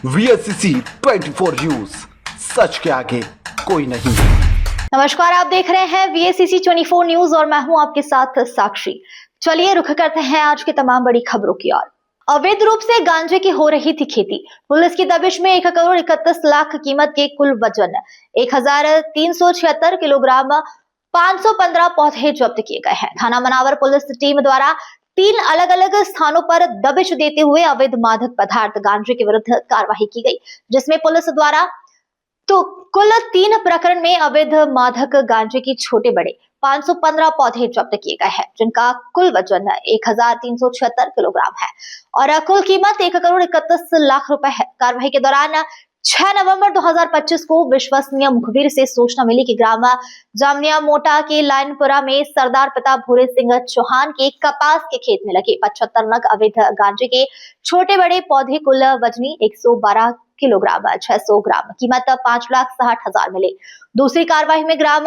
VSCC 24 news, सच के आगे कोई नहीं। नमस्कार, आप देख रहे हैं VSCC 24 न्यूज और मैं हूं आपके साथ साक्षी। चलिए रुख करते हैं आज की तमाम बड़ी खबरों की ओर। अवैध रूप से गांजे की हो रही थी खेती। पुलिस की दबिश में 1 करोड़ 31 लाख कीमत के कुल वजन 1376 किलोग्राम 515 पौधे जब्त किए गए हैं। थाना मनावर पुलिस टीम द्वारा 3 अलग अलग स्थानों पर दबिश देते हुए अवैध मादक पदार्थ गांजे के विरुद्ध कार्रवाई की गई, जिसमें पुलिस द्वारा तो कुल 3 प्रकरण में अवैध मादक गांजे की छोटे बड़े 515 पौधे जब्त किए गए हैं, जिनका कुल वजन 1376 किलोग्राम है और कुल कीमत 1 करोड़ 31 लाख रुपए है। कार्रवाई के दौरान 6 नवंबर 2025 को विश्वसनीय मुखबिर से सूचना मिली कि ग्राम जामनिया मोटा के लाइनपुरा में सरदार पिता भूरे सिंह चौहान के कपास के खेत में लगे 75 नग अवैध गांजे के छोटे बड़े पौधे कुल वजनी 112 किलोग्राम 600 ग्राम कीमत 5,60,000 मिले। दूसरी कार्रवाई में ग्राम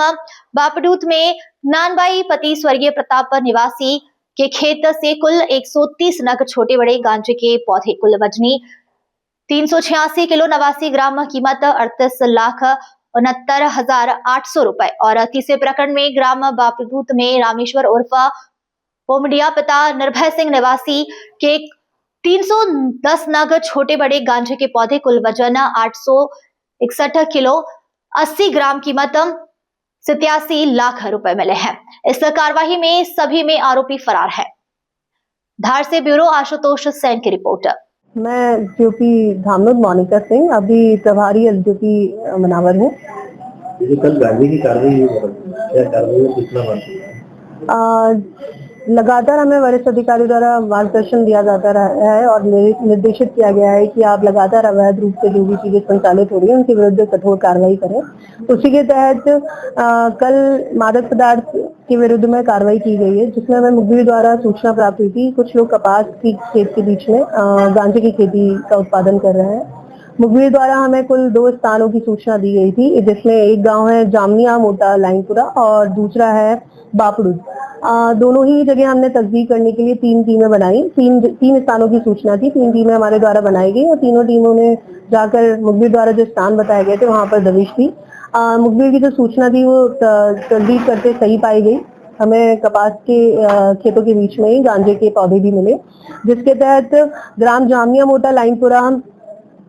बापडूत में नानबाई पति स्वर्गीय प्रताप निवासी के खेत से कुल 130 नग छोटे बड़े गांजे के पौधे कुल वजनी 386 किलो 89 ग्राम कीमत 38,69,800 रुपए। और तीसरे प्रकरण में ग्राम बापडूत में रामेश्वर उर्फ पोमडिया पिता निर्भय सिंह निवासी के 310 नग छोटे बड़े गांजे के पौधे कुल वजन 861 किलो 80 ग्राम कीमत 87 लाख रुपए मिले हैं। इस कार्रवाई में सभी में आरोपी फरार है। धार से ब्यूरो आशुतोष सेन की रिपोर्ट। मैं DOP धामनोद मोनिका सिंह, अभी प्रभारी LDOP मनावर हूँ। कल गांजे की कार्रवाई क्या कार्रवाई में कितना बात लगातार हमें वरिष्ठ अधिकारी द्वारा मार्गदर्शन दिया जाता रहा है और निर्देशित किया गया है कि आप लगातार अवैध रूप से जो भी चीजें संचालित हो रही है उनके विरुद्ध कठोर कार्रवाई करें। उसी के तहत कल मादक पदार्थ के विरुद्ध में कार्रवाई की गई है, जिसमें हमें मुखबिर द्वारा सूचना प्राप्त हुई थी कुछ लोग कपास की खेत के बीच में गांजे की खेती का उत्पादन कर रहे हैं। मुखबिर द्वारा हमें कुल 2 स्थानों की सूचना दी गई थी, जिसमें एक गांव है जामनिया मोटा लाइनपुरा और दूसरा है बापड़ूद। दोनों ही जगह हमने तस्दीक करने के लिए 3 टीमें बनाई। 3 स्थानों की सूचना थी, 3 टीमें हमारे द्वारा बनाई गई और तीनों टीमों ने जाकर मुखबिर द्वारा जो स्थान बताए गए थे वहां पर दबिश दी। मुखबिर की जो सूचना थी वो तस्दीक करते सही पाई गई। हमें कपास के खेतों के बीच में ही गांजे के पौधे भी मिले, जिसके तहत ग्राम जामनिया मोटा लाइनपुरा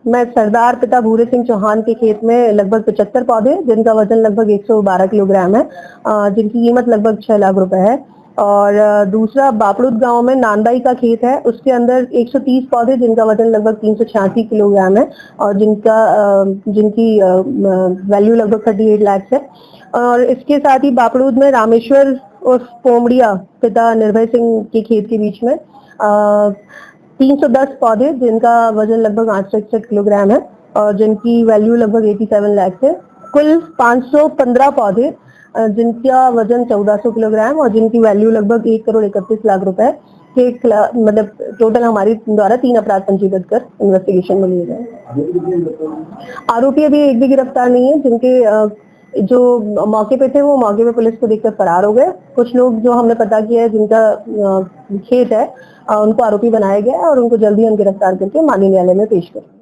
में सरदार पिता भूरे सिंह चौहान के खेत में लगभग 75 पौधे जिनका वजन लगभग 112 किलोग्राम है, जिनकी कीमत लगभग 6 लाख रुपए है। और दूसरा बापड़ूद गांव में नानबाई का खेत है, उसके अंदर 130 पौधे जिनका वजन लगभग 386 किलोग्राम है और जिनकी वैल्यू लगभग 38 लाख है। और इसके साथ ही बापड़ूद में रामेश्वर और पोमड़िया पिता निर्भय सिंह के खेत के बीच में 310 पौधे जिनका वजन लगभग 861 किलोग्राम है और जिनकी वैल्यू लगभग 87 लाख है। कुल 515 पौधे जिनका वजन 1400 किलोग्राम और जिनकी वैल्यू लगभग 1 करोड़ 31 लाख रुपए के मतलब टोटल हमारी द्वारा 3 अपराध पंजीबद्ध कर इन्वेस्टिगेशन में लिए गए। आरोपी अभी एक भी गिरफ्तार नहीं है। जिनके जो मौके पे थे वो मौके पे पुलिस को देखकर फरार हो गए। कुछ लोग जो हमने पता किया है जिनका खेत है उनको आरोपी बनाया गया और उनको जल्दी हम गिरफ्तार करके माननीय न्यायालय में पेश करें।